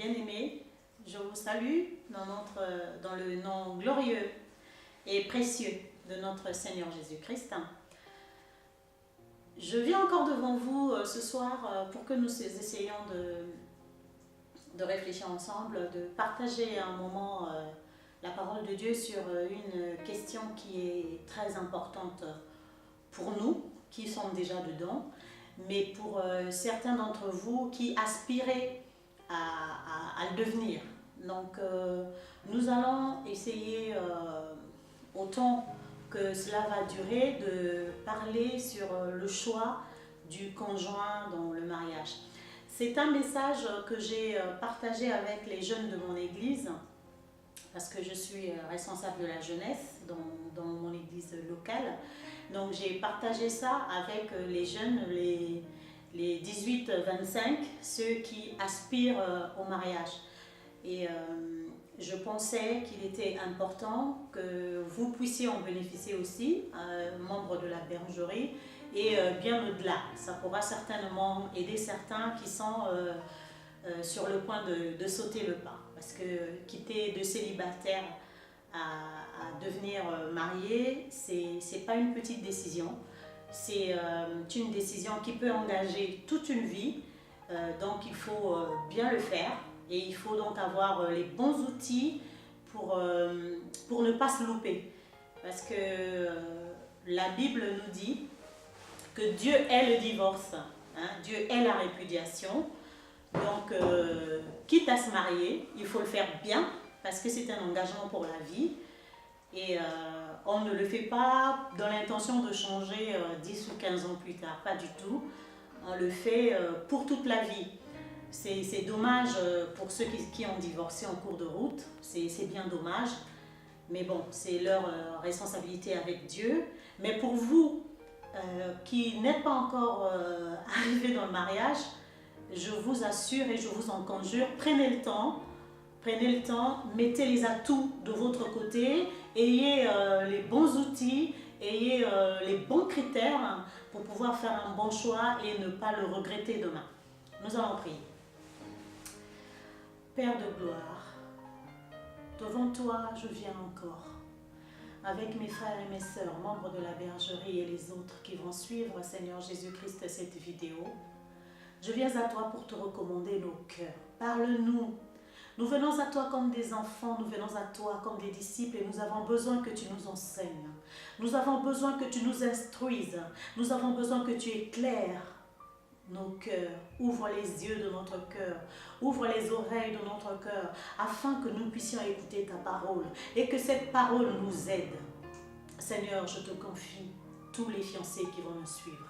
bien-aimés, je vous salue dans le nom glorieux et précieux de notre Seigneur Jésus-Christ. Je viens encore devant vous ce soir pour que nous essayions de réfléchir ensemble, de partager un moment la parole de Dieu sur une question qui est très importante pour nous, qui sommes déjà dedans, mais pour certains d'entre vous qui aspirez à le devenir. Donc nous allons essayer, autant que cela va durer, de parler sur le choix du conjoint dans le mariage. C'est un message que j'ai partagé avec les jeunes de mon église, parce que je suis responsable de la jeunesse dans mon église locale. Donc j'ai partagé ça avec les jeunes, les 18-25, ceux qui aspirent au mariage. Et je pensais qu'il était important que vous puissiez en bénéficier aussi, membres de la bergerie, et bien au-delà. Ça pourra certainement aider certains qui sont sur le point de sauter le pas. Parce que quitter de célibataire à devenir marié, c'est pas une petite décision. C'est une décision qui peut engager toute une vie. Donc il faut bien le faire. Et il faut donc avoir les bons outils pour ne pas se louper. Parce que la Bible nous dit que Dieu est le divorce, hein, Dieu est la répudiation. Donc, quitte à se marier, il faut le faire bien, parce que c'est un engagement pour la vie. Et on ne le fait pas dans l'intention de changer 10 ou 15 ans plus tard, pas du tout. On le fait pour toute la vie. C'est dommage pour ceux qui ont divorcé en cours de route, c'est bien dommage. Mais bon, c'est leur responsabilité avec Dieu. Mais pour vous qui n'êtes pas encore arrivés dans le mariage, je vous assure et je vous en conjure, prenez le temps, mettez les atouts de votre côté, ayez les bons outils, ayez les bons critères pour pouvoir faire un bon choix et ne pas le regretter demain. Nous allons prier. Père de gloire, devant toi je viens encore, avec mes frères et mes sœurs, membres de la bergerie et les autres qui vont suivre, Seigneur Jésus-Christ, cette vidéo. Je viens à toi pour te recommander nos cœurs. Parle-nous. Nous venons à toi comme des enfants, nous venons à toi comme des disciples et nous avons besoin que tu nous enseignes. Nous avons besoin que tu nous instruises. Nous avons besoin que tu éclaires nos cœurs. Ouvre les yeux de notre cœur. Ouvre les oreilles de notre cœur afin que nous puissions écouter ta parole et que cette parole nous aide. Seigneur, je te confie tous les fiancés qui vont me suivre.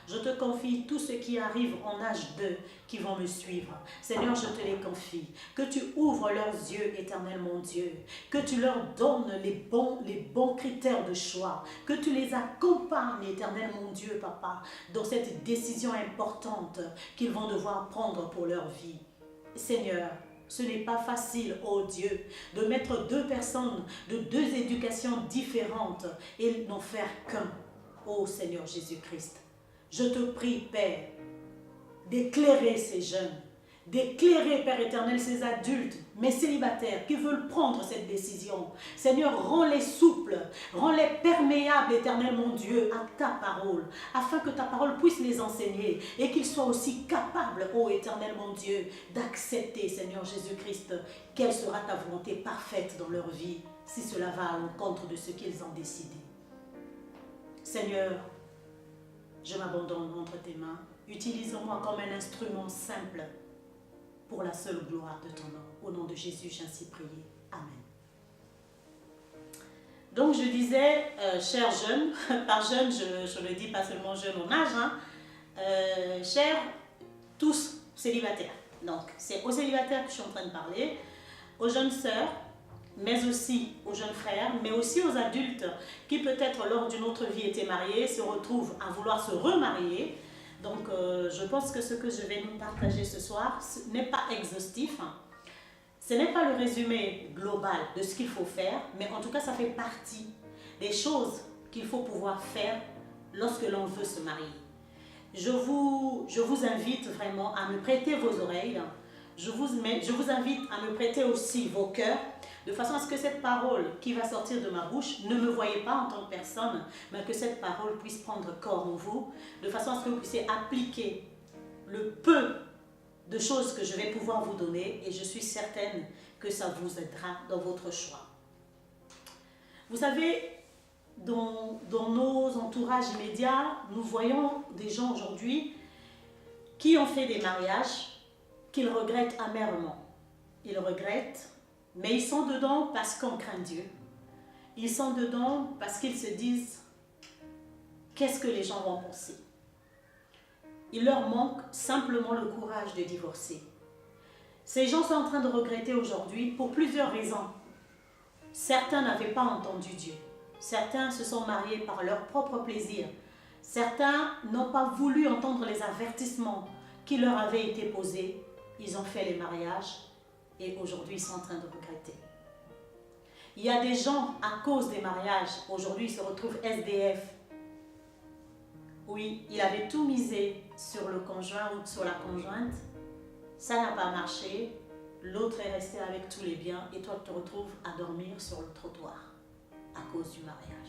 Je te confie tous ceux qui arrivent en âge 2 qui vont me suivre. Seigneur, je te les confie. Que tu ouvres leurs yeux, éternel mon Dieu. Que tu leur donnes les bons critères de choix. Que tu les accompagnes, éternel mon Dieu, papa, dans cette décision importante qu'ils vont devoir prendre pour leur vie. Seigneur, ce n'est pas facile, oh Dieu, de mettre deux personnes de deux éducations différentes et n'en faire qu'un. Oh Seigneur Jésus-Christ. Je te prie, Père, d'éclairer ces jeunes, d'éclairer, Père éternel, ces adultes, mes célibataires qui veulent prendre cette décision. Seigneur, rends-les souples, rends-les perméables, éternel mon Dieu, à ta parole, afin que ta parole puisse les enseigner et qu'ils soient aussi capables, ô éternel mon Dieu, d'accepter, Seigneur Jésus-Christ, quelle sera ta volonté parfaite dans leur vie, si cela va à l'encontre de ce qu'ils ont décidé. Seigneur, je m'abandonne entre tes mains. Utilise-moi comme un instrument simple pour la seule gloire de ton nom. Au nom de Jésus, j'ai ainsi prié. Amen. Donc je disais, chers jeunes, par jeunes, je le dis pas seulement jeunes en âge, hein, chers tous célibataires. Donc c'est aux célibataires que je suis en train de parler, aux jeunes sœurs, mais aussi aux jeunes frères, mais aussi aux adultes qui peut-être lors d'une autre vie étaient mariés, se retrouvent à vouloir se remarier. Donc je pense que ce que je vais nous partager ce soir n'est pas exhaustif. Ce n'est pas le résumé global de ce qu'il faut faire, mais en tout cas ça fait partie des choses qu'il faut pouvoir faire lorsque l'on veut se marier. Je vous invite vraiment à me prêter vos oreilles. je vous invite à me prêter aussi vos cœurs, de façon à ce que cette parole qui va sortir de ma bouche, ne me voyez pas en tant que personne, mais que cette parole puisse prendre corps en vous, de façon à ce que vous puissiez appliquer le peu de choses que je vais pouvoir vous donner, et je suis certaine que ça vous aidera dans votre choix. Vous savez, dans nos entourages immédiats, nous voyons des gens aujourd'hui qui ont fait des mariages qu'ils regrettent amèrement. Ils regrettent, mais ils sont dedans parce qu'on craint Dieu. Ils sont dedans parce qu'ils se disent « Qu'est-ce que les gens vont penser ?» Il leur manque simplement le courage de divorcer. Ces gens sont en train de regretter aujourd'hui pour plusieurs raisons. Certains n'avaient pas entendu Dieu. Certains se sont mariés par leur propre plaisir. Certains n'ont pas voulu entendre les avertissements qui leur avaient été posés. Ils ont fait les mariages et aujourd'hui ils sont en train de regretter. Il y a des gens, à cause des mariages, aujourd'hui ils se retrouvent SDF. Oui, il avait tout misé sur le conjoint ou sur la conjointe. Ça n'a pas marché. L'autre est resté avec tous les biens et toi tu te retrouves à dormir sur le trottoir à cause du mariage.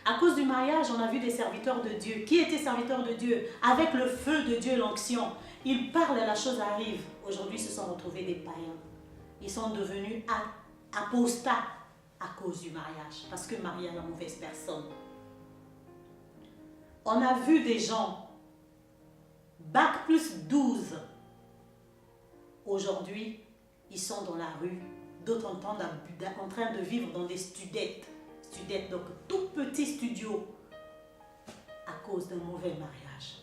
À cause du mariage, on a vu des serviteurs de Dieu. Qui étaient serviteurs de Dieu? Avec le feu de Dieu, l'onction. Ils parlent et la chose arrive. Aujourd'hui, ils se sont retrouvés des païens. Ils sont devenus apostats à cause du mariage. Parce que marier à la mauvaise personne. On a vu des gens, bac plus 12. Aujourd'hui, ils sont dans la rue. D'autres en train de vivre dans des studettes, donc tout petits studios, à cause d'un mauvais mariage.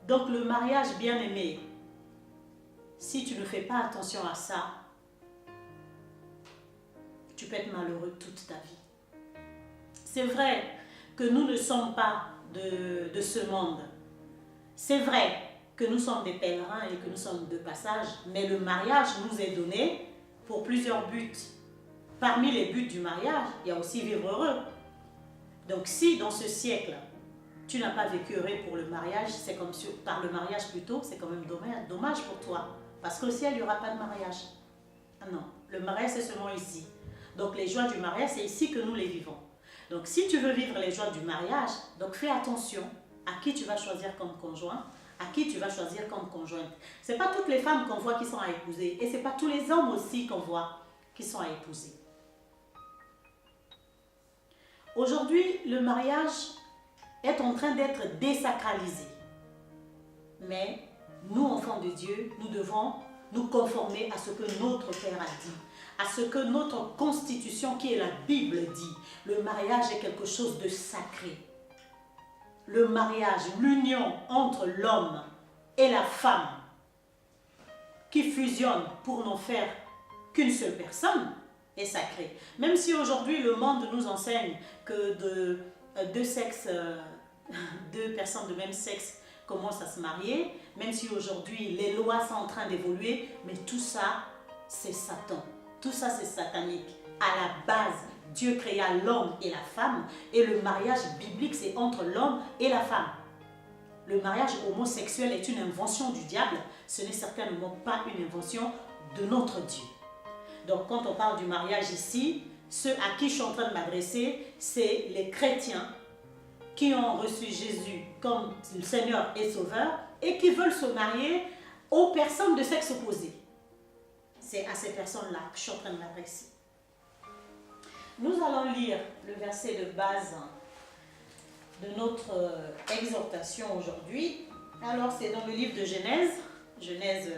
Donc le mariage bien-aimé, si tu ne fais pas attention à ça, tu peux être malheureux toute ta vie. C'est vrai que nous ne sommes pas de ce monde. C'est vrai que nous sommes des pèlerins et que nous sommes de passage, mais le mariage nous est donné pour plusieurs buts. Parmi les buts du mariage, il y a aussi vivre heureux. Donc si dans ce siècle, tu n'as pas vécu heureux pour le mariage, c'est comme par le mariage plutôt, c'est quand même dommage pour toi. Parce qu'au ciel, il n'y aura pas de mariage. Ah non, le mariage c'est seulement ici. Donc les joies du mariage, c'est ici que nous les vivons. Donc si tu veux vivre les joies du mariage, donc fais attention à qui tu vas choisir comme conjoint, à qui tu vas choisir comme conjointe. Ce n'est pas toutes les femmes qu'on voit qui sont à épouser. Et ce n'est pas tous les hommes aussi qu'on voit qui sont à épouser. Aujourd'hui, le mariage est en train d'être désacralisé. Mais nous, enfants de Dieu, nous devons nous conformer à ce que notre Père a dit, à ce que notre constitution, qui est la Bible, dit. Le mariage est quelque chose de sacré. Le mariage, l'union entre l'homme et la femme, qui fusionnent pour n'en faire qu'une seule personne, est sacré. Même si aujourd'hui le monde nous enseigne que deux personnes de même sexe commencent à se marier, même si aujourd'hui les lois sont en train d'évoluer, mais tout ça c'est Satan, tout ça c'est satanique. À la base, Dieu créa l'homme et la femme, et le mariage biblique c'est entre l'homme et la femme. Le mariage homosexuel est une invention du diable, ce n'est certainement pas une invention de notre Dieu. Donc quand on parle du mariage ici, ceux à qui je suis en train de m'adresser, c'est les chrétiens qui ont reçu Jésus comme le Seigneur et Sauveur et qui veulent se marier aux personnes de sexe opposé. C'est à ces personnes-là que je suis en train de m'adresser. Nous allons lire le verset de base de notre exhortation aujourd'hui. Alors c'est dans le livre de Genèse. Genèse,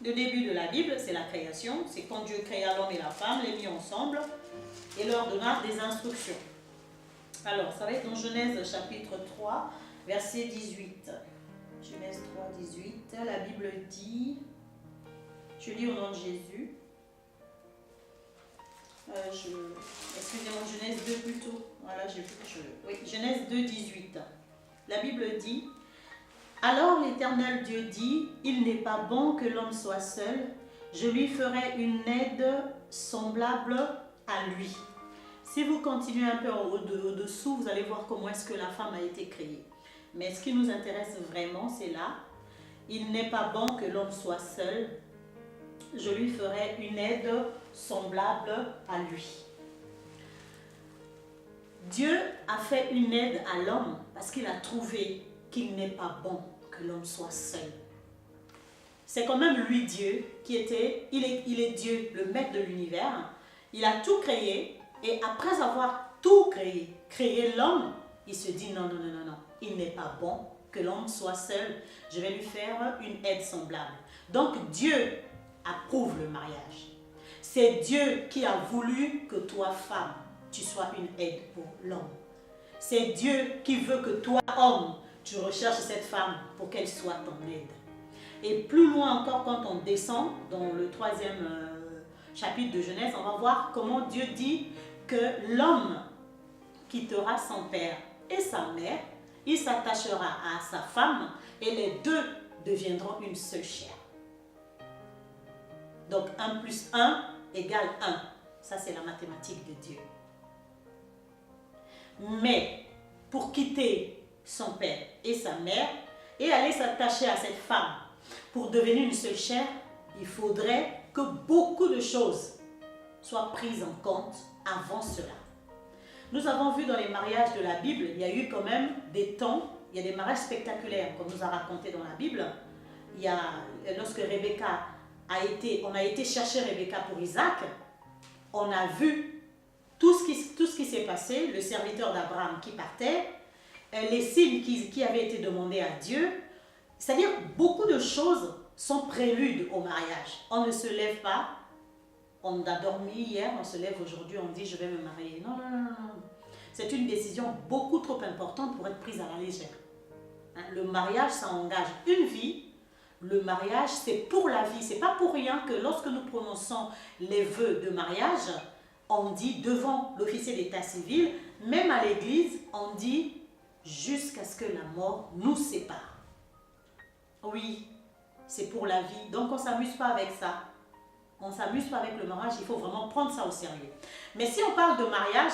le début de la Bible, c'est la création. C'est quand Dieu créa l'homme et la femme, les mit ensemble et leur donna des instructions. Alors, ça va être dans Genèse chapitre 3, verset 18. Genèse 3, 18. La Bible dit, je lis au nom de Jésus. Excusez-moi, Genèse 2 plutôt. Voilà, oui, Genèse 2, 18. La Bible dit, alors l'Éternel Dieu dit, il n'est pas bon que l'homme soit seul, je lui ferai une aide semblable à lui. Si vous continuez un peu au-dessous, vous allez voir comment est-ce que la femme a été créée. Mais ce qui nous intéresse vraiment, c'est là. il n'est pas bon que l'homme soit seul. Je lui ferai une aide semblable à lui. Dieu a fait une aide à l'homme parce qu'il a trouvé qu'il n'est pas bon que l'homme soit seul. C'est quand même lui Dieu qui était, il est Dieu, le maître de l'univers. Il a tout créé et après avoir tout créé l'homme, il se dit non, il n'est pas bon que l'homme soit seul. Je vais lui faire une aide semblable. Donc Dieu approuve le mariage. C'est Dieu qui a voulu que toi, femme, tu sois une aide pour l'homme. C'est Dieu qui veut que toi, homme, tu recherches cette femme pour qu'elle soit ton aide. Et plus loin encore, quand on descend dans le 3e chapitre de Genèse, on va voir comment Dieu dit que l'homme quittera son père et sa mère, il s'attachera à sa femme et les deux deviendront une seule chair. Donc 1 plus 1 égale 1. Ça, c'est la mathématique de Dieu. Mais pour quitter son père et sa mère et aller s'attacher à cette femme pour devenir une seule chair, il faudrait que beaucoup de choses soient prises en compte avant cela. Nous avons vu dans les mariages de la Bible, il y a eu quand même des temps, il y a des mariages spectaculaires, comme nous a raconté dans la Bible. Il y a, lorsque on a été chercher Rebecca pour Isaac, on a vu tout ce qui s'est passé, le serviteur d'Abraham qui partait, les signes qui avaient été demandés à Dieu. C'est-à-dire, beaucoup de choses sont préludes au mariage. On ne se lève pas, on a dormi hier, on se lève aujourd'hui, on dit je vais me marier. Non. C'est une décision beaucoup trop importante pour être prise à la légère. Le mariage, ça engage une vie. Le mariage, c'est pour la vie. C'est pas pour rien que lorsque nous prononçons les vœux de mariage, on dit devant l'officier d'état civil, même à l'église, on dit jusqu'à ce que la mort nous sépare. Oui, c'est pour la vie. Donc on ne s'amuse pas avec ça. On ne s'amuse pas avec le mariage, il faut vraiment prendre ça au sérieux. Mais si on parle de mariage,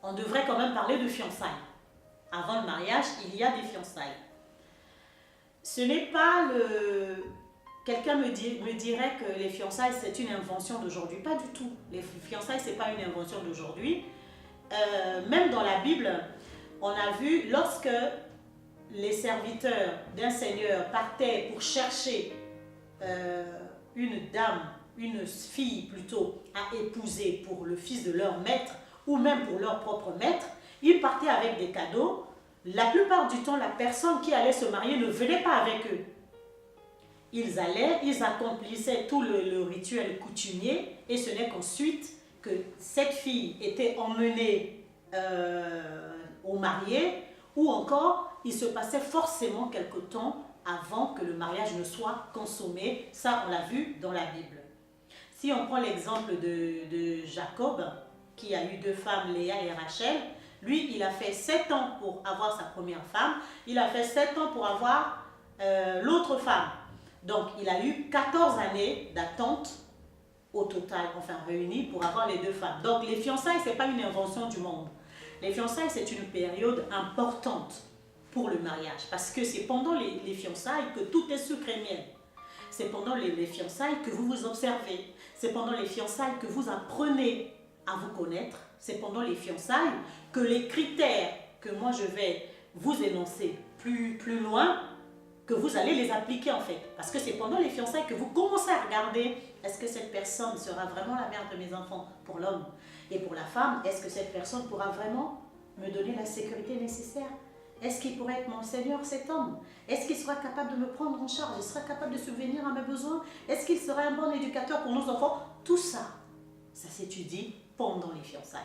on devrait quand même parler de fiançailles. Avant le mariage, il y a des fiançailles. Ce n'est pas le... Quelqu'un me dirait que les fiançailles, c'est une invention d'aujourd'hui. Pas du tout. Les fiançailles, ce n'est pas une invention d'aujourd'hui. Même dans la Bible, on a vu lorsque les serviteurs d'un seigneur partaient pour chercher une dame, une fille plutôt, à épouser pour le fils de leur maître ou même pour leur propre maître, ils partaient avec des cadeaux. La plupart du temps, la personne qui allait se marier ne venait pas avec eux. Ils allaient, ils accomplissaient tout le rituel coutumier et ce n'est qu'ensuite que cette fille était emmenée au marié ou encore il se passait forcément quelque temps avant que le mariage ne soit consommé. Ça, on l'a vu dans la Bible. Si on prend l'exemple de Jacob, qui a eu 2 femmes, Léa et Rachel, lui, il a fait 7 ans pour avoir sa première femme. Il a fait 7 ans pour avoir l'autre femme. Donc, il a eu 14 années d'attente au total, enfin réunies, pour avoir les 2 femmes. Donc, les fiançailles, ce n'est pas une invention du monde. Les fiançailles, c'est une période importante pour le mariage. Parce que c'est pendant les fiançailles que tout est sucre et miel. C'est pendant les fiançailles que vous vous observez. C'est pendant les fiançailles que vous apprenez à vous connaître. C'est pendant les fiançailles que les critères que moi je vais vous énoncer plus loin, que vous allez les appliquer en fait. Parce que c'est pendant les fiançailles que vous commencez à regarder est-ce que cette personne sera vraiment la mère de mes enfants pour l'homme. Et pour la femme, est-ce que cette personne pourra vraiment me donner la sécurité nécessaire? Est-ce qu'il pourrait être mon Seigneur, cet homme? Est-ce qu'il sera capable de me prendre en charge? Il sera capable de subvenir à mes besoins? Est-ce qu'il sera un bon éducateur pour nos enfants? Tout ça, ça s'étudie pendant les fiançailles.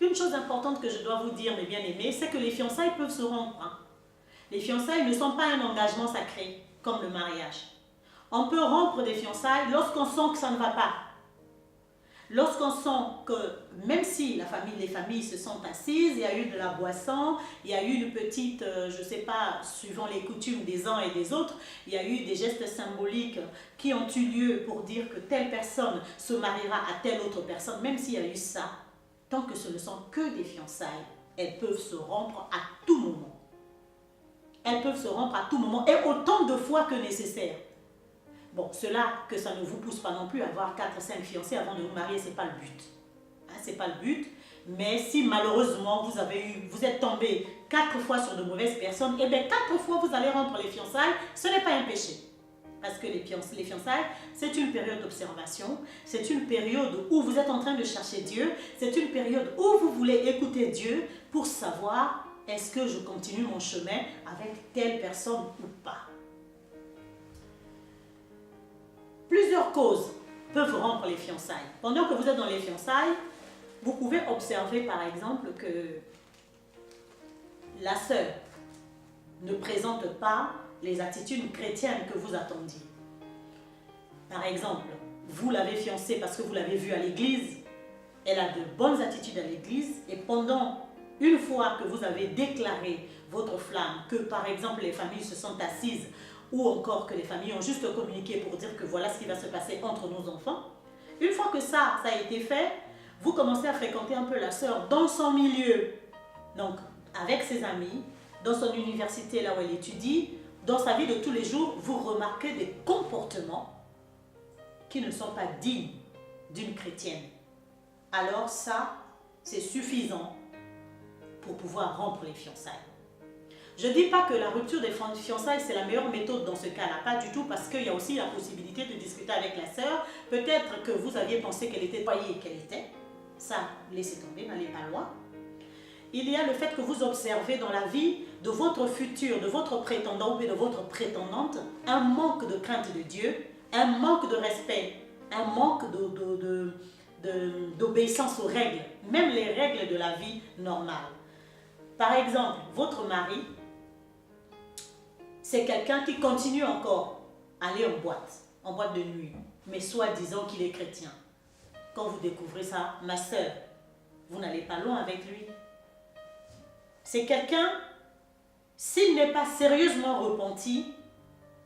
Une chose importante que je dois vous dire, mes bien-aimés, c'est que les fiançailles peuvent se rompre. Les fiançailles ne sont pas un engagement sacré, comme le mariage. On peut rompre des fiançailles lorsqu'on sent que ça ne va pas. Lorsqu'on sent que, même si les familles se sont assises, il y a eu de la boisson, il y a eu une petite, je ne sais pas, suivant les coutumes des uns et des autres, il y a eu des gestes symboliques qui ont eu lieu pour dire que telle personne se mariera à telle autre personne, même s'il y a eu ça, tant que ce ne sont que des fiançailles, elles peuvent se rompre à tout moment. elles peuvent se rompre à tout moment et autant de fois que nécessaire. Bon, cela que ça ne vous pousse pas non plus à avoir 4-5 fiancés avant de vous marier, ce n'est pas le but. Hein, ce n'est pas le but. Mais si malheureusement vous êtes tombé 4 fois sur de mauvaises personnes, eh bien 4 fois vous allez rompre les fiançailles, ce n'est pas un péché. Parce que les fiançailles, c'est une période d'observation, c'est une période où vous êtes en train de chercher Dieu, c'est une période où vous voulez écouter Dieu pour savoir est-ce que je continue mon chemin avec telle personne ou pas. Plusieurs causes peuvent rompre les fiançailles. Pendant que vous êtes dans les fiançailles, vous pouvez observer par exemple que la sœur ne présente pas les attitudes chrétiennes que vous attendiez. Par exemple, vous l'avez fiancée parce que vous l'avez vue à l'église, elle a de bonnes attitudes à l'église et pendant une fois que vous avez déclaré votre flamme, que par exemple les familles se sont assises ou encore que les familles ont juste communiqué pour dire que voilà ce qui va se passer entre nos enfants, une fois que ça a été fait, vous commencez à fréquenter un peu la sœur dans son milieu, donc avec ses amis, dans son université là où elle étudie, dans sa vie de tous les jours, vous remarquez des comportements qui ne sont pas dignes d'une chrétienne. Alors ça, c'est suffisant pour pouvoir rompre les fiançailles. Je ne dis pas que la rupture des fiançailles, c'est la meilleure méthode dans ce cas-là, pas du tout, parce qu'il y a aussi la possibilité de discuter avec la sœur. Peut-être que vous aviez pensé qu'elle était voyée qu'elle était. Ça, laissez tomber, n'allez pas loin. Il y a le fait que vous observez dans la vie de votre futur, de votre prétendant ou de votre prétendante, un manque de crainte de Dieu, un manque de respect, un manque d'obéissance aux règles, même les règles de la vie normale. Par exemple, votre mari, c'est quelqu'un qui continue encore à aller en boîte de nuit, mais soi-disant qu'il est chrétien. Quand vous découvrez ça, ma sœur, vous n'allez pas loin avec lui. C'est quelqu'un, s'il n'est pas sérieusement repenti,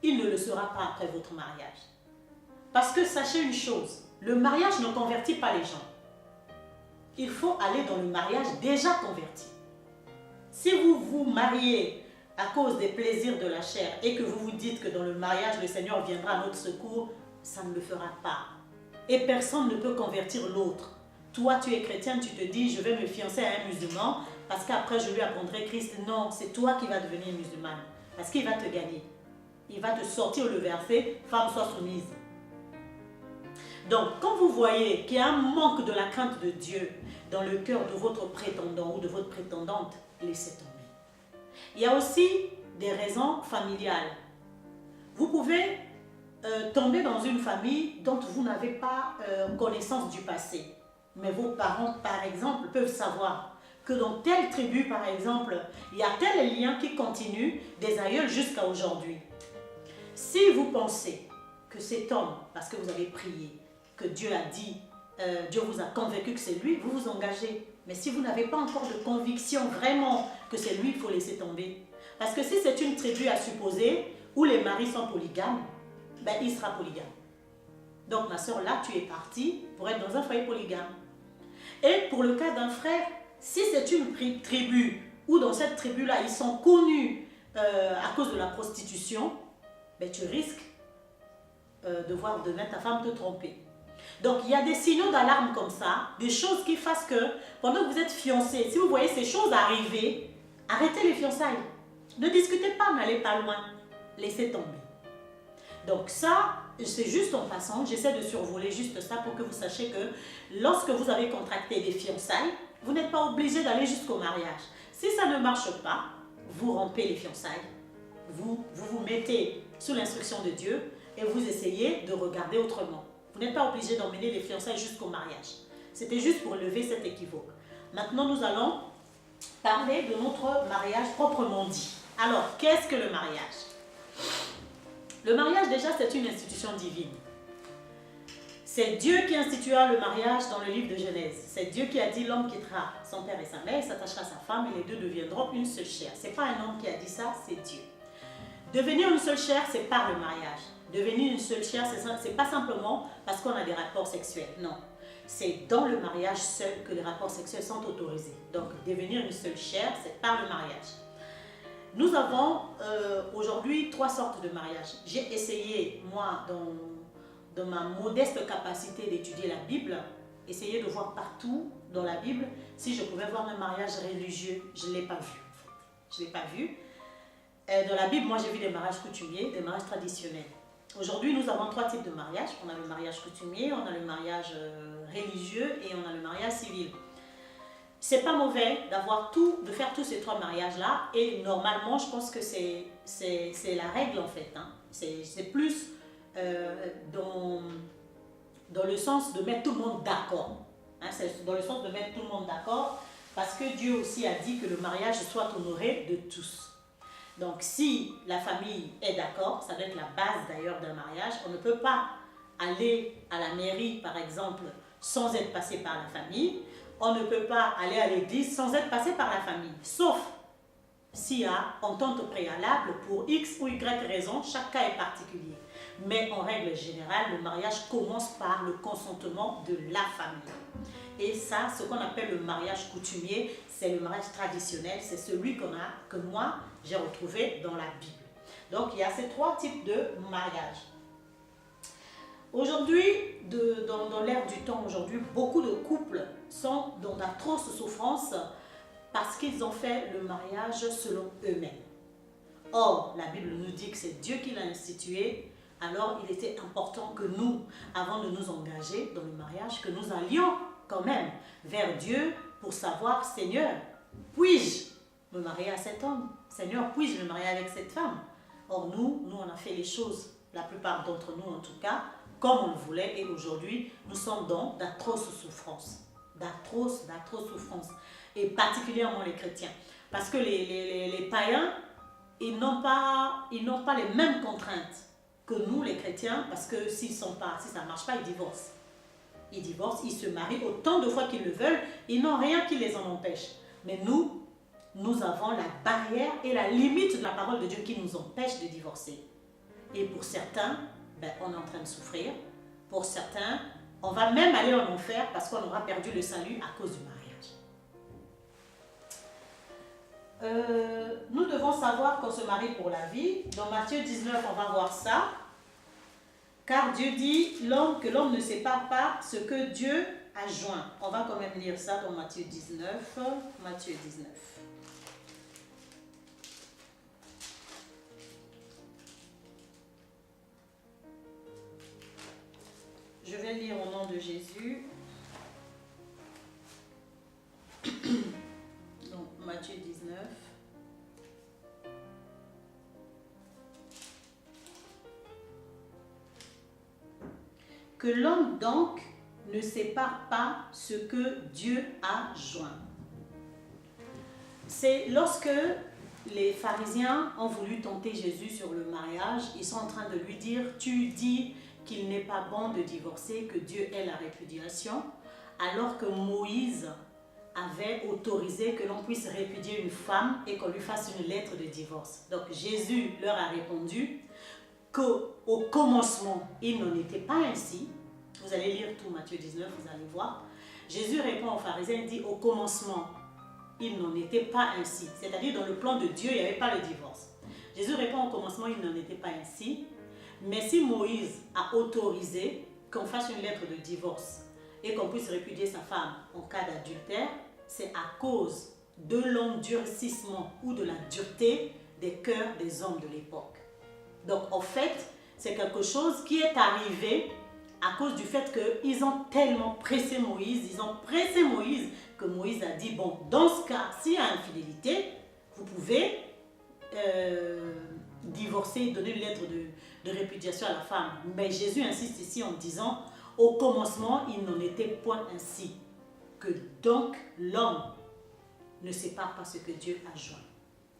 il ne le sera pas après votre mariage. Parce que sachez une chose, le mariage ne convertit pas les gens. Il faut aller dans le mariage déjà converti. Si vous vous mariez à cause des plaisirs de la chair et que vous vous dites que dans le mariage, le Seigneur viendra à notre secours, ça ne le fera pas. Et personne ne peut convertir l'autre. Toi, tu es chrétien, tu te dis, je vais me fiancer à un musulman parce qu'après, je lui apprendrai Christ. Non, c'est toi qui vas devenir musulmane parce qu'il va te gagner. Il va te sortir le verset, femme sois soumise. Donc, quand vous voyez qu'il y a un manque de la crainte de Dieu dans le cœur de votre prétendant ou de votre prétendante, laissez tomber. Il y a aussi des raisons familiales. Vous pouvez tomber dans une famille dont vous n'avez pas connaissance du passé. Mais vos parents, par exemple, peuvent savoir que dans telle tribu, par exemple, il y a tel lien qui continue des aïeuls jusqu'à aujourd'hui. Si vous pensez que cet homme, parce que vous avez prié, que Dieu a dit, Dieu vous a convaincu que c'est lui, vous vous engagez. Mais si vous n'avez pas encore de conviction vraiment que c'est lui, il faut laisser tomber. Parce que si c'est une tribu à supposer où les maris sont polygames, ben il sera polygame. Donc ma soeur, là, tu es partie pour être dans un foyer polygame. Et pour le cas d'un frère, si c'est une tribu où dans cette tribu-là, ils sont connus à cause de la prostitution, ben tu risques de mettre ta femme te tromper. Donc, il y a des signaux d'alarme comme ça, des choses qui fassent que, pendant que vous êtes fiancés, si vous voyez ces choses arriver, arrêtez les fiançailles. Ne discutez pas, n'allez pas loin. Laissez tomber. Donc ça, c'est juste en passant, j'essaie de survoler juste ça pour que vous sachiez que lorsque vous avez contracté des fiançailles, vous n'êtes pas obligé d'aller jusqu'au mariage. Si ça ne marche pas, vous rompez les fiançailles. Vous vous mettez sous l'instruction de Dieu et vous essayez de regarder autrement. Vous n'êtes pas obligé d'emmener les fiançailles jusqu'au mariage. C'était juste pour lever cet équivoque. Maintenant, nous allons parler de notre mariage proprement dit. Alors, qu'est-ce que le mariage? Le mariage, déjà, c'est une institution divine. C'est Dieu qui institua le mariage dans le livre de Genèse. C'est Dieu qui a dit l'homme quittera son père et sa mère, s'attachera à sa femme et les deux deviendront une seule chair. Ce n'est pas un homme qui a dit ça, c'est Dieu. Devenir une seule chair, c'est par le mariage. Devenir une seule chair, ce n'est pas simplement parce qu'on a des rapports sexuels. Non. C'est dans le mariage seul que les rapports sexuels sont autorisés. Donc, devenir une seule chair, c'est par le mariage. Nous avons aujourd'hui 3 sortes de mariages. J'ai essayé, moi, dans ma modeste capacité d'étudier la Bible, essayer de voir partout dans la Bible si je pouvais voir un mariage religieux. Je ne l'ai pas vu, en fait. Je ne l'ai pas vu. Dans la Bible, moi, j'ai vu des mariages coutumiers, des mariages traditionnels. Aujourd'hui, nous avons 3 types de mariages. On a le mariage coutumier, on a le mariage religieux et on a le mariage civil. C'est pas mauvais de faire tous ces 3 mariages-là. Et normalement, je pense que c'est la règle, en fait. Hein. C'est plus dans le sens de mettre tout le monde d'accord. Hein, c'est dans le sens de mettre tout le monde d'accord, parce que Dieu aussi a dit que le mariage soit honoré de tous. Donc si la famille est d'accord, ça doit être la base d'ailleurs d'un mariage. On ne peut pas aller à la mairie, par exemple, sans être passé par la famille. On ne peut pas aller à l'église sans être passé par la famille. Sauf s'il y a entente préalable pour X ou Y raison, chaque cas est particulier. Mais en règle générale, le mariage commence par le consentement de la famille. Et ça, ce qu'on appelle le mariage coutumier, c'est le mariage traditionnel, c'est celui que moi, j'ai retrouvé dans la Bible. Donc, il y a ces 3 types de mariage. Aujourd'hui, dans l'ère du temps aujourd'hui, beaucoup de couples sont dans d'atroces souffrances parce qu'ils ont fait le mariage selon eux-mêmes. Or, la Bible nous dit que c'est Dieu qui l'a institué. Alors, il était important que nous, avant de nous engager dans le mariage, que nous allions quand même vers Dieu pour savoir, Seigneur, puis-je me marier à cet homme? Seigneur, puis-je me marier avec cette femme? Or, nous, on a fait les choses, la plupart d'entre nous en tout cas, comme on le voulait. Et aujourd'hui, nous sommes dans d'atroces souffrances. D'atroces souffrances. Et particulièrement les chrétiens. Parce que les païens, ils n'ont pas les mêmes contraintes que nous, les chrétiens, parce que si ça ne marche pas, ils divorcent. Ils divorcent, ils se marient autant de fois qu'ils le veulent, ils n'ont rien qui les en empêche. Mais nous avons la barrière et la limite de la parole de Dieu qui nous empêche de divorcer. Et pour certains, on est en train de souffrir. Pour certains, on va même aller en enfer parce qu'on aura perdu le salut à cause du mariage. Nous devons savoir qu'on se marie pour la vie. Dans Matthieu 19, on va voir ça. Car Dieu dit que l'homme ne sépare pas ce que Dieu a joint. On va quand même lire ça dans Matthieu 19. Matthieu 19. Je vais lire au nom de Jésus. Donc, Matthieu 19. Que l'homme donc ne sépare pas ce que Dieu a joint. C'est lorsque les pharisiens ont voulu tenter Jésus sur le mariage, ils sont en train de lui dire, tu dis qu'il n'est pas bon de divorcer, que Dieu est la répudiation, alors que Moïse avait autorisé que l'on puisse répudier une femme et qu'on lui fasse une lettre de divorce. Donc Jésus leur a répondu qu'au commencement, il n'en était pas ainsi. Vous allez lire tout Matthieu 19, vous allez voir. Jésus répond aux pharisiens, il dit au commencement, il n'en était pas ainsi. C'est-à-dire dans le plan de Dieu, il n'y avait pas le divorce. Jésus répond au commencement, il n'en était pas ainsi. Mais si Moïse a autorisé qu'on fasse une lettre de divorce et qu'on puisse répudier sa femme en cas d'adultère, c'est à cause de l'endurcissement ou de la dureté des cœurs des hommes de l'époque. Donc en fait, c'est quelque chose qui est arrivé à cause du fait qu'ils ont tellement pressé Moïse, que Moïse a dit, bon, dans ce cas, s'il y a infidélité, vous pouvez divorcer, donner une lettre de répudiation à la femme. Mais Jésus insiste ici en disant, au commencement, il n'en était point ainsi. Que donc l'homme ne sépare pas ce que Dieu a joint.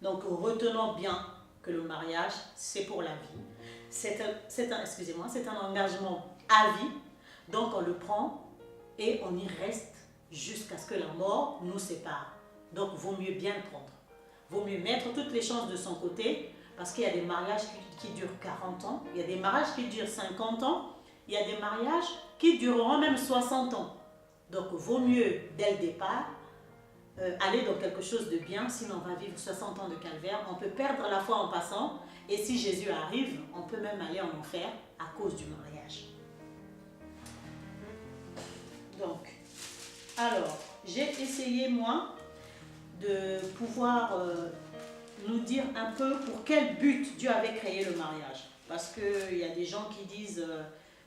Donc retenons bien que le mariage, c'est pour la vie. C'est un engagement à vie. Donc on le prend et on y reste jusqu'à ce que la mort nous sépare. Donc vaut mieux bien le prendre. Vaut mieux mettre toutes les chances de son côté, parce qu'il y a des mariages qui durent 40 ans, il y a des mariages qui durent 50 ans, il y a des mariages qui dureront même 60 ans. Donc vaut mieux dès le départ aller dans quelque chose de bien, sinon on va vivre 60 ans de calvaire. On peut perdre la foi en passant, et si Jésus arrive, on peut même aller en enfer à cause du mariage. Donc, alors, j'ai essayé moi de pouvoir nous dire un peu pour quel but Dieu avait créé le mariage. Parce qu'il y a des gens qui disent,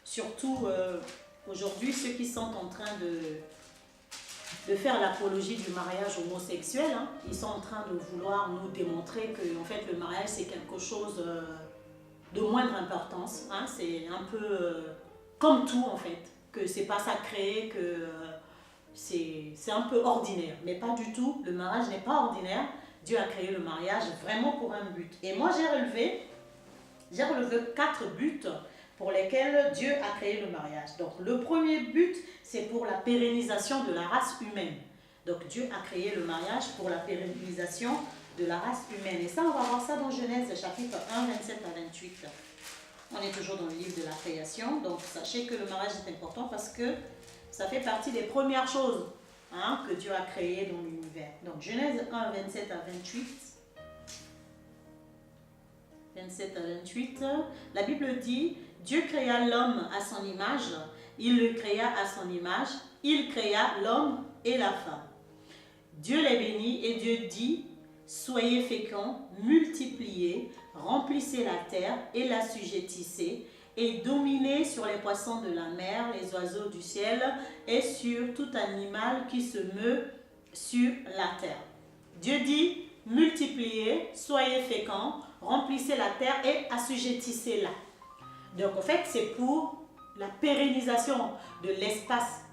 surtout aujourd'hui, ceux qui sont en train de faire l'apologie du mariage homosexuel, hein, ils sont en train de vouloir nous démontrer que en fait, le mariage c'est quelque chose de moindre importance. Hein, c'est un peu comme tout en fait, que c'est pas sacré, que c'est un peu ordinaire. Mais pas du tout, le mariage n'est pas ordinaire. Dieu a créé le mariage vraiment pour un but. Et moi j'ai relevé 4 buts pour lesquels Dieu a créé le mariage. Donc le premier but, c'est pour la pérennisation de la race humaine. Donc Dieu a créé le mariage pour la pérennisation de la race humaine. Et ça, on va voir ça dans Genèse chapitre 1, 27 à 28. On est toujours dans le livre de la création. Donc sachez que le mariage est important parce que ça fait partie des premières choses que Dieu a créées dans l'univers. Donc Genèse 1, 27 à 28. 27 à 28, la Bible dit, Dieu créa l'homme à son image, il le créa à son image, il créa l'homme et la femme. Dieu les bénit et Dieu dit, soyez féconds, multipliez, remplissez la terre et l'assujettissez, et dominez sur les poissons de la mer, les oiseaux du ciel, et sur tout animal qui se meut sur la terre. Dieu dit, multipliez, soyez féconds, remplissez la terre et assujettissez-la. Donc en fait, c'est pour la pérennisation de l'espèce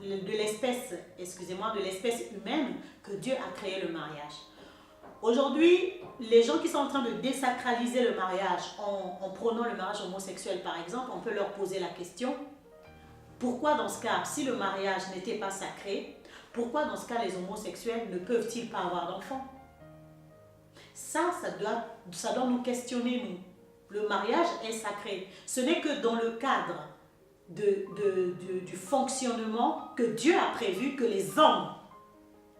humaine que Dieu a créé le mariage. Aujourd'hui, les gens qui sont en train de désacraliser le mariage en prônant le mariage homosexuel par exemple, on peut leur poser la question, pourquoi dans ce cas, si le mariage n'était pas sacré, pourquoi dans ce cas les homosexuels ne peuvent-ils pas avoir d'enfants? Ça doit nous questionner, nous. Le mariage est sacré. Ce n'est que dans le cadre du fonctionnement que Dieu a prévu que les hommes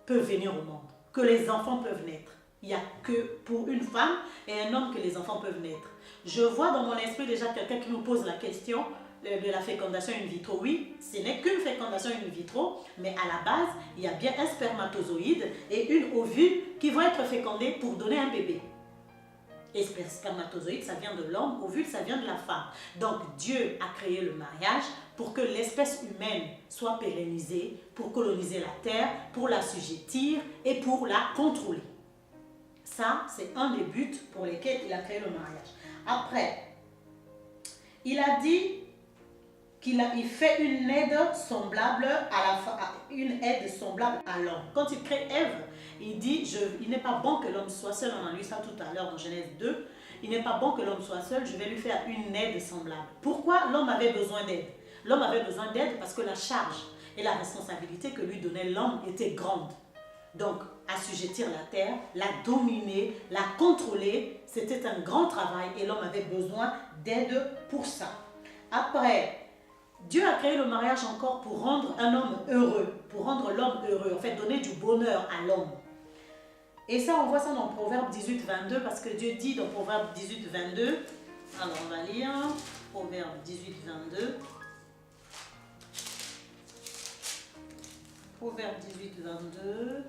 peuvent venir au monde, que les enfants peuvent naître. Il n'y a que pour une femme et un homme que les enfants peuvent naître. Je vois dans mon esprit déjà quelqu'un qui nous pose la question de la fécondation in vitro. Oui, ce n'est qu'une fécondation in vitro, mais à la base, il y a bien un spermatozoïde et une ovule qui vont être fécondés pour donner un bébé. Et spermatozoïde, ça vient de l'homme, ovule, ça vient de la femme. Donc Dieu a créé le mariage pour que l'espèce humaine soit pérennisée, pour coloniser la terre, pour l'assujettir et pour la contrôler. Ça, c'est un des buts pour lesquels il a créé le mariage. Après, il a dit qu'il fait une aide semblable à l'homme. Quand il crée Ève, il dit, il n'est pas bon que l'homme soit seul. On a lu ça tout à l'heure dans Genèse 2. Il n'est pas bon que l'homme soit seul, je vais lui faire une aide semblable. Pourquoi l'homme avait besoin d'aide? L'homme avait besoin d'aide parce que la charge et la responsabilité que lui donnait l'homme était grande. Donc, assujettir la terre, la dominer, la contrôler, c'était un grand travail et l'homme avait besoin d'aide pour ça. Après, Dieu a créé le mariage encore pour rendre un homme heureux, pour rendre l'homme heureux, en fait donner du bonheur à l'homme. Et ça, on voit ça dans Proverbe 18, 22, parce que Dieu dit dans Proverbe 18, 22, alors on va lire Proverbe 18, 22. Proverbe 18, 22.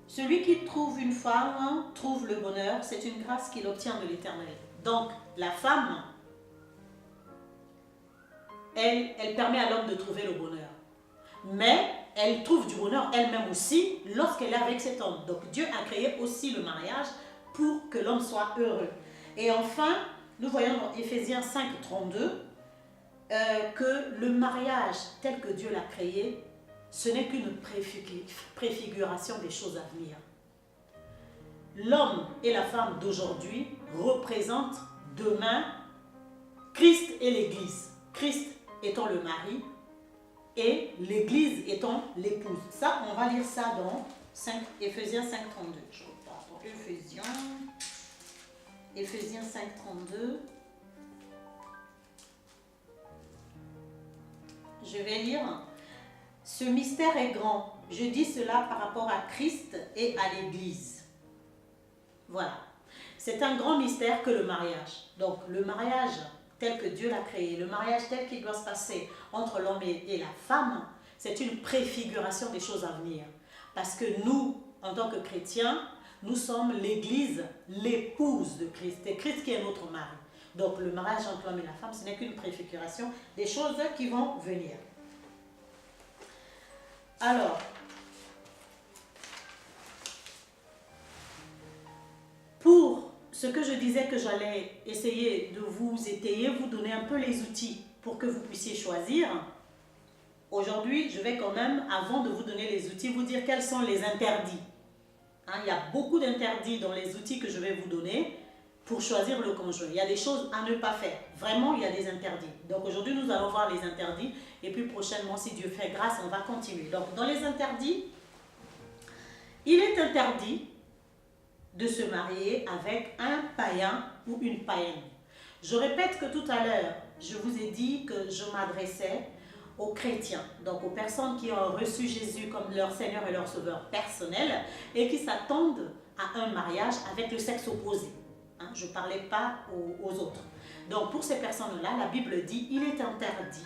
Celui qui trouve une femme trouve le bonheur, c'est une grâce qu'il obtient de l'Éternel. Donc, la femme, elle permet à l'homme de trouver le bonheur. Mais elle trouve du bonheur elle-même aussi lorsqu'elle est avec cet homme. Donc Dieu a créé aussi le mariage pour que l'homme soit heureux. Et enfin, nous voyons dans Éphésiens 5, 32 que le mariage tel que Dieu l'a créé, ce n'est qu'une préfiguration des choses à venir. L'homme et la femme d'aujourd'hui représentent demain Christ et l'Église. Christ étant le mari et l'Église étant l'épouse. Ça, on va lire ça dans Éphésiens 5, 32. Je repars dans Éphésiens 5, 32. Je vais lire. Ce mystère est grand. je dis cela par rapport à Christ et à l'Église. Voilà. C'est un grand mystère que le mariage. Donc le mariage tel que Dieu l'a créé, le mariage tel qu'il doit se passer entre l'homme et la femme, c'est une préfiguration des choses à venir. Parce que nous, en tant que chrétiens, nous sommes l'Église, l'épouse de Christ. C'est Christ qui est notre mari. Donc le mariage entre l'homme et la femme, ce n'est qu'une préfiguration des choses qui vont venir. Alors, pour ce que je disais que j'allais essayer de vous étayer, vous donner un peu les outils pour que vous puissiez choisir. Aujourd'hui, je vais quand même, avant de vous donner les outils, vous dire quels sont les interdits. Il y a beaucoup d'interdits dans les outils que je vais vous donner pour choisir le conjoint. Il y a des choses à ne pas faire. Vraiment, il y a des interdits. Donc aujourd'hui, nous allons voir les interdits. Et puis prochainement, si Dieu fait grâce, on va continuer. Donc dans les interdits, il est interdit de se marier avec un païen ou une païenne. Je répète que tout à l'heure, je vous ai dit que je m'adressais aux chrétiens, donc aux personnes qui ont reçu Jésus comme leur Seigneur et leur Sauveur personnel et qui s'attendent à un mariage avec le sexe opposé. Je ne parlais pas aux autres. Donc pour ces personnes-là, la Bible dit il est interdit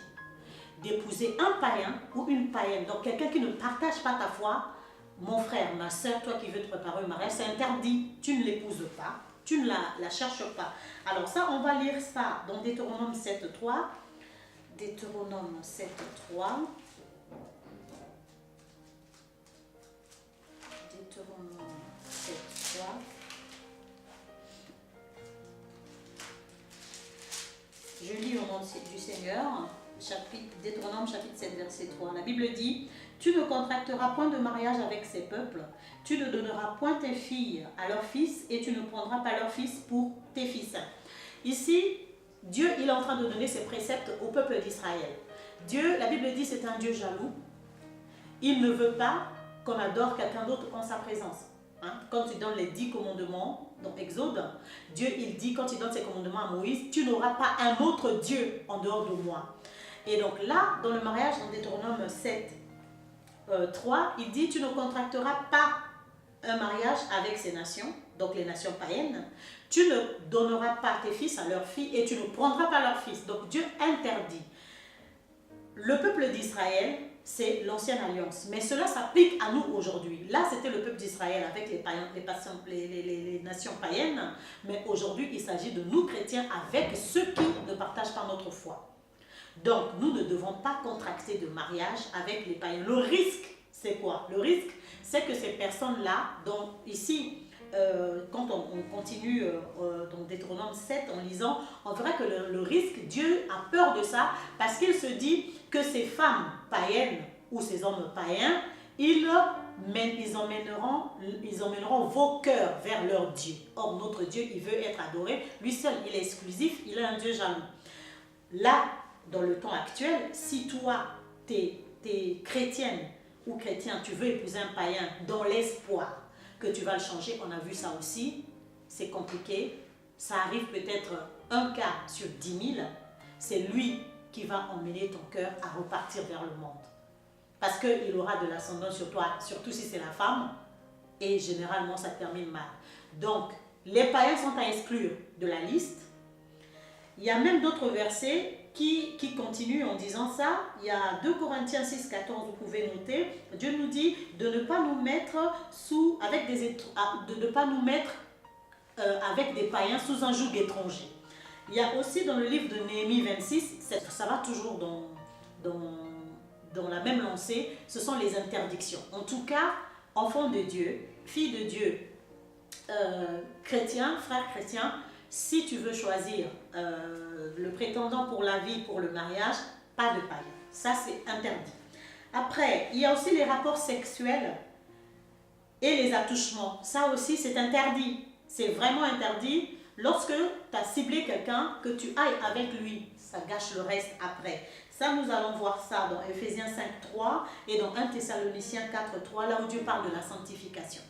d'épouser un païen ou une païenne. Donc quelqu'un qui ne partage pas ta foi, mon frère, ma soeur, toi qui veux te préparer un mariage, c'est interdit. Tu ne l'épouses pas, tu ne la cherches pas. Alors ça, on va lire ça dans Deutéronome 7.3. Deutéronome 7.3. Deutéronome 7.3. Je lis au nom du Seigneur, Deutéronome chapitre 7, verset 3. La Bible dit « Tu ne contracteras point de mariage avec ces peuples, tu ne donneras point tes filles à leurs fils et tu ne prendras pas leurs fils pour tes fils. » Ici, Dieu, il est en train de donner ses préceptes au peuple d'Israël. Dieu, la Bible dit, c'est un Dieu jaloux. Il ne veut pas qu'on adore quelqu'un d'autre en sa présence. Quand il donne les 10 commandements dans Exode, Dieu, il dit, quand il donne ses commandements à Moïse, tu n'auras pas un autre Dieu en dehors de moi. Et donc là, dans le mariage, dans Deutéronome 7, 3, il dit, tu ne contracteras pas un mariage avec ces nations, donc les nations païennes. Tu ne donneras pas tes fils à leurs filles et tu ne prendras pas leurs fils. Donc Dieu interdit. Le peuple d'Israël, c'est l'ancienne alliance. Mais cela s'applique à nous aujourd'hui. Là, c'était le peuple d'Israël avec les nations païennes. Mais aujourd'hui, il s'agit de nous chrétiens avec ceux qui ne partagent pas notre foi. Donc, nous ne devons pas contracter de mariage avec les païens. Le risque, c'est quoi? Le risque, c'est que ces personnes-là, dont ici, quand on continue dans Deutéronome 7 en lisant, on verra que le risque, Dieu a peur de ça parce qu'il se dit que ces femmes païennes ou ces hommes païens, ils emmèneront vos cœurs vers leur Dieu. Or, notre Dieu, il veut être adoré. Lui seul, il est exclusif, il est un Dieu jaloux. Là, dans le temps actuel, si toi, tu es chrétienne ou chrétien, tu veux épouser un païen dans l'espoir que tu vas le changer, on a vu ça aussi, c'est compliqué, ça arrive peut-être un cas sur 10 000, c'est lui qui va emmener ton cœur à repartir vers le monde. Parce qu'il aura de l'ascendance sur toi, surtout si c'est la femme, et généralement ça termine mal. Donc, les païens sont à exclure de la liste. Il y a même d'autres versets qui continuent en disant ça. Il y a 2 Corinthiens 6, 14, vous pouvez noter. Dieu nous dit de ne pas nous mettre avec des païens sous un joug étranger. Il y a aussi dans le livre de Néhémie 26, ça va toujours dans la même lancée, ce sont les interdictions. En tout cas, enfant de Dieu, fille de Dieu, chrétien, frère chrétien, si tu veux choisir le prétendant pour la vie, pour le mariage, pas de païen. Ça, c'est interdit. Après, il y a aussi les rapports sexuels et les attouchements. Ça aussi, c'est interdit. C'est vraiment interdit. Lorsque tu as ciblé quelqu'un, que tu ailles avec lui, ça gâche le reste après. Ça, nous allons voir ça dans Ephésiens 5, 3 et dans 1 Thessaloniciens 4, 3, là où Dieu parle de la sanctification.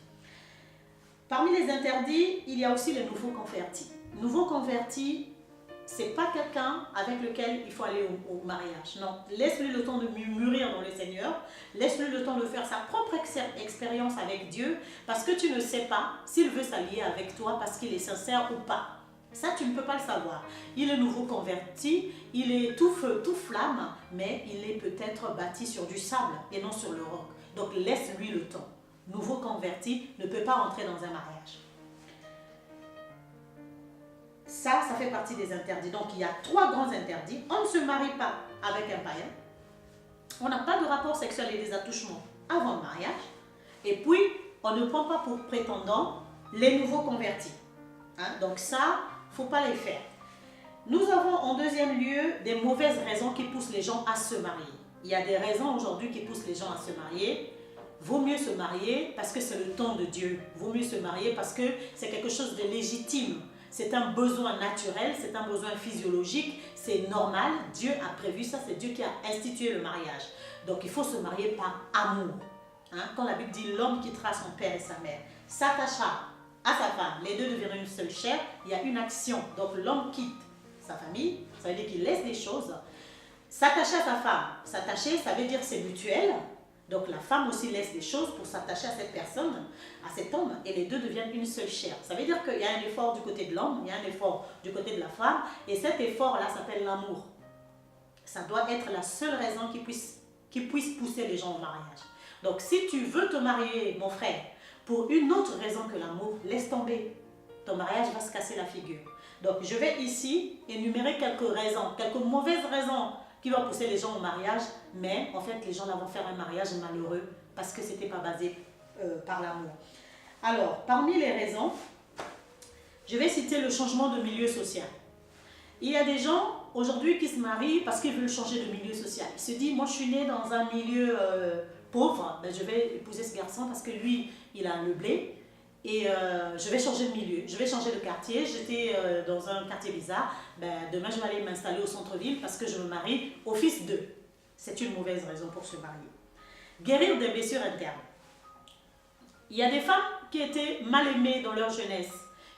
Parmi les interdits, il y a aussi les nouveaux convertis. Nouveaux convertis, c'est pas quelqu'un avec lequel il faut aller au mariage. Non, laisse-lui le temps de mûrir dans le Seigneur. Laisse-lui le temps de faire sa propre expérience avec Dieu. Parce que tu ne sais pas s'il veut s'allier avec toi parce qu'il est sincère ou pas. Ça, tu ne peux pas le savoir. Il est nouveau converti, il est tout feu, tout flamme, mais il est peut-être bâti sur du sable et non sur le roc. Donc laisse-lui le temps. Nouveau converti ne peut pas rentrer dans un mariage. Ça fait partie des interdits. Donc il y a 3 grands interdits. On ne se marie pas avec un païen. On n'a pas de rapport sexuel et des attouchements avant le mariage. Et puis, on ne prend pas pour prétendants les nouveaux convertis. Hein? Donc ça, il ne faut pas les faire. Nous avons en deuxième lieu des mauvaises raisons qui poussent les gens à se marier. Il y a des raisons aujourd'hui qui poussent les gens à se marier. Vaut mieux se marier parce que c'est le temps de Dieu. Vaut mieux se marier parce que c'est quelque chose de légitime. C'est un besoin naturel, c'est un besoin physiologique, c'est normal. Dieu a prévu ça, c'est Dieu qui a institué le mariage. Donc il faut se marier par amour. Hein? Quand la Bible dit l'homme quittera son père et sa mère, s'attachera à sa femme, les deux deviendront une seule chair, il y a une action. Donc l'homme quitte sa famille, ça veut dire qu'il laisse des choses. S'attacher à sa femme, s'attacher, ça veut dire c'est mutuel. Donc la femme aussi laisse des choses pour s'attacher à cette personne, à cet homme, et les deux deviennent une seule chair. Ça veut dire qu'il y a un effort du côté de l'homme, il y a un effort du côté de la femme, et cet effort-là s'appelle l'amour. Ça doit être la seule raison qui puisse pousser les gens au mariage. Donc si tu veux te marier, mon frère, pour une autre raison que l'amour, laisse tomber. Ton mariage va se casser la figure. Donc je vais ici énumérer quelques raisons, quelques mauvaises raisons qui vont pousser les gens au mariage, mais en fait les gens vont faire un mariage malheureux parce que ce n'était pas basé par l'amour. Alors, parmi les raisons, je vais citer le changement de milieu social. Il y a des gens aujourd'hui qui se marient parce qu'ils veulent changer de milieu social. Ils se disent, moi je suis né dans un milieu pauvre, ben, je vais épouser ce garçon parce que lui, il a le blé. Et je vais changer de milieu, je vais changer de quartier. J'étais dans un quartier bizarre. Ben, demain, je vais aller m'installer au centre-ville parce que je me marie au fils d'eux. C'est une mauvaise raison pour se marier. Guérir des blessures internes. Il y a des femmes qui étaient mal aimées dans leur jeunesse,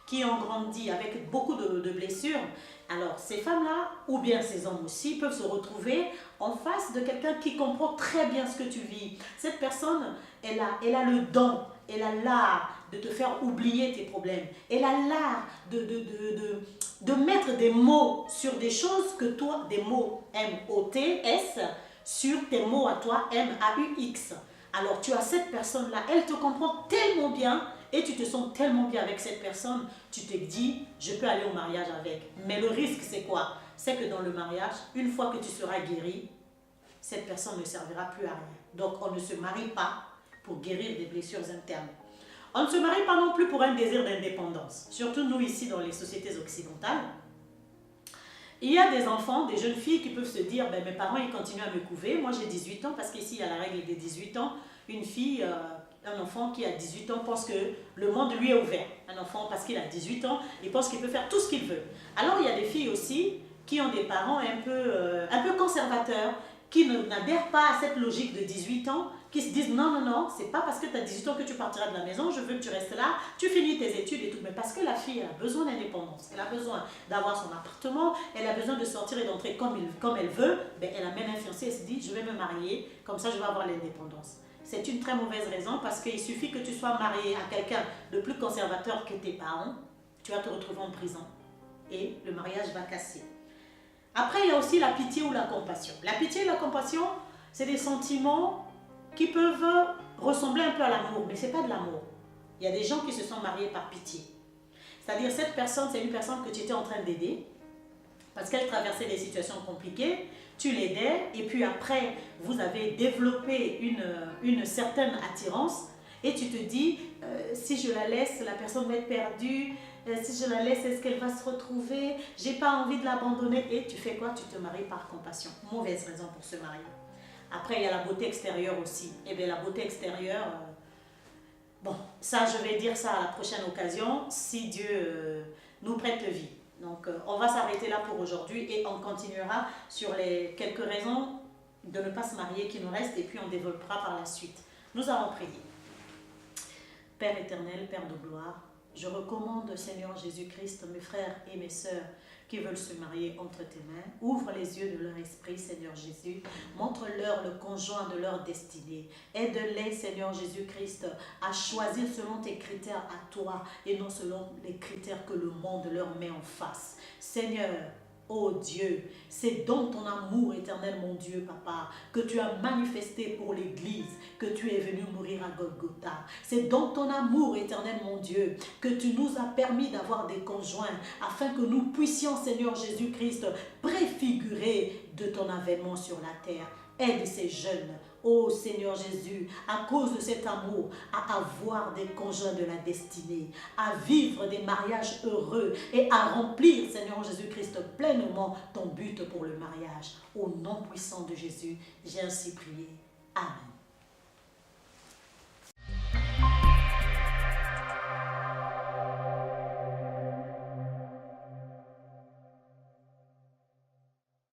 qui ont grandi avec beaucoup de blessures. Alors, ces femmes-là, ou bien ces hommes aussi, peuvent se retrouver en face de quelqu'un qui comprend très bien ce que tu vis. Cette personne, elle a le don, elle a l'art de te faire oublier tes problèmes. Elle a l'art de mettre des mots sur des choses que toi, des mots M-O-T-S, sur tes mots à toi, M-A-U-X. Alors tu as cette personne-là, elle te comprend tellement bien et tu te sens tellement bien avec cette personne, tu te dis, je peux aller au mariage avec. Mais le risque, c'est quoi? C'est que dans le mariage, une fois que tu seras guéri, cette personne ne servira plus à rien. Donc on ne se marie pas pour guérir des blessures internes. On ne se marie pas non plus pour un désir d'indépendance. Surtout nous ici dans les sociétés occidentales. Il y a des enfants, des jeunes filles qui peuvent se dire, ben, mes parents ils continuent à me couver, moi j'ai 18 ans, parce qu'ici il y a la règle des 18 ans. Une fille, un enfant qui a 18 ans pense que le monde lui est ouvert. Un enfant parce qu'il a 18 ans, il pense qu'il peut faire tout ce qu'il veut. Alors il y a des filles aussi qui ont des parents un peu conservateurs, qui n'adhèrent pas à cette logique de 18 ans, qui se disent non, non, non, c'est pas parce que tu as 18 ans que tu partiras de la maison, je veux que tu restes là, tu finis tes études et tout, mais parce que la fille elle a besoin d'indépendance, elle a besoin d'avoir son appartement, elle a besoin de sortir et d'entrer comme elle veut, ben elle a même influencé, elle se dit je vais me marier, comme ça je vais avoir l'indépendance. C'est une très mauvaise raison parce qu'il suffit que tu sois marié à quelqu'un de plus conservateur que tes parents, tu vas te retrouver en prison et le mariage va casser. Après, il y a aussi la pitié ou la compassion. La pitié et la compassion, c'est des sentiments qui peuvent ressembler un peu à l'amour, mais ce n'est pas de l'amour. Il y a des gens qui se sont mariés par pitié. C'est-à-dire, cette personne, c'est une personne que tu étais en train d'aider, parce qu'elle traversait des situations compliquées, tu l'aidais, et puis après, vous avez développé une certaine attirance, et tu te dis, si je la laisse, la personne va être perdue, si je la laisse, est-ce qu'elle va se retrouver? J'ai pas envie de l'abandonner. Et tu fais quoi? Tu te maries par compassion. Mauvaise raison pour se marier. Après, il y a la beauté extérieure aussi. Eh bien, la beauté extérieure, bon, ça, je vais dire ça à la prochaine occasion, si Dieu nous prête vie. Donc, on va s'arrêter là pour aujourd'hui et on continuera sur les quelques raisons de ne pas se marier qui nous restent et puis on développera par la suite. Nous allons prier. Père éternel, Père de gloire, Je recommande, Seigneur Jésus-Christ, mes frères et mes sœurs qui veulent se marier entre tes mains. Ouvre les yeux de leur esprit, Seigneur Jésus. Montre-leur le conjoint de leur destinée. Aide-les, Seigneur Jésus-Christ, à choisir selon tes critères à toi et non selon les critères que le monde leur met en face. Seigneur, oh Dieu, c'est dans ton amour éternel, mon Dieu, Papa, que tu as manifesté pour l'Église, que tu es venu mourir à Golgotha. C'est dans ton amour éternel, mon Dieu, que tu nous as permis d'avoir des conjoints, afin que nous puissions, Seigneur Jésus-Christ, préfigurer de ton avènement sur la terre. Aide ces jeunes, ô Seigneur Jésus, à cause de cet amour, à avoir des conjoints de la destinée, à vivre des mariages heureux et à remplir, Seigneur Jésus-Christ, pleinement ton but pour le mariage. Au nom puissant de Jésus, j'ai ainsi prié. Amen.